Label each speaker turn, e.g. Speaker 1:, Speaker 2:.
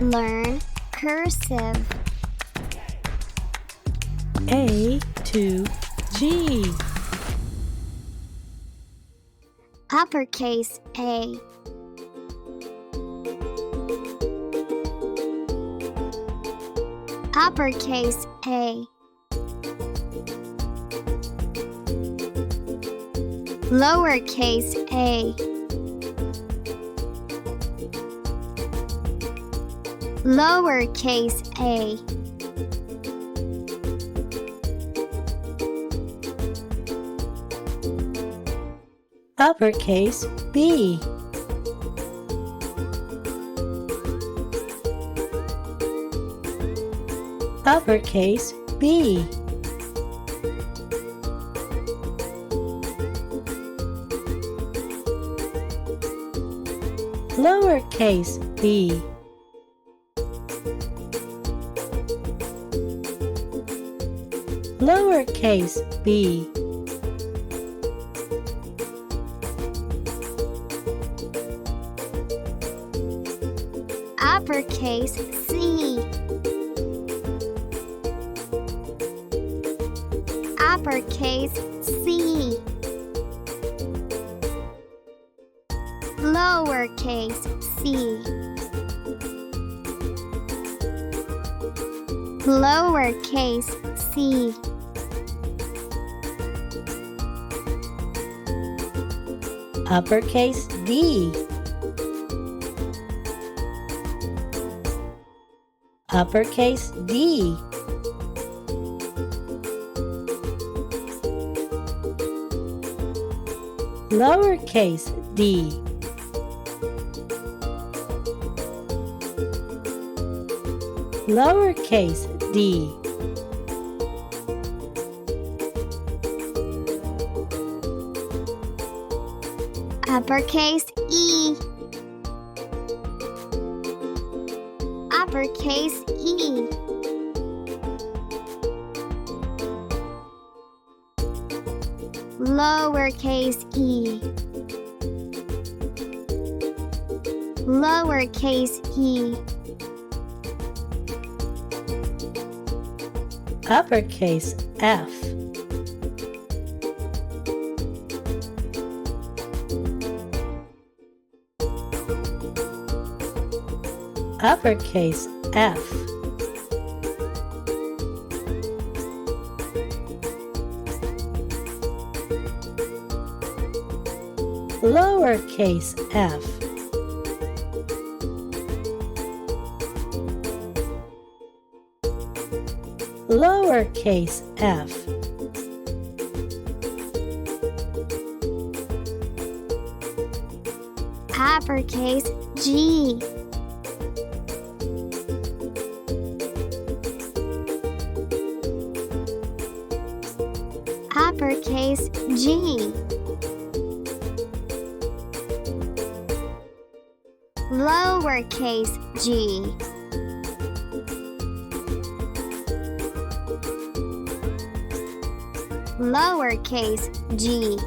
Speaker 1: Learn cursive.
Speaker 2: A to G.
Speaker 1: Uppercase A. Uppercase A. Lowercase a. Lowercase a.
Speaker 2: Uppercase B. Uppercase B. Lowercase b. Lowercase b.
Speaker 1: Uppercase C. Uppercase C. Lowercase c. Lowercase c.
Speaker 2: Uppercase D. Uppercase D. Lowercase d. Lowercase d.
Speaker 1: Uppercase E. Uppercase E. Lowercase e. Lowercase e.
Speaker 2: Uppercase F. Uppercase F. Lowercase f. Lowercase f.
Speaker 1: Uppercase G. Uppercase G. Lowercase g. Lowercase g.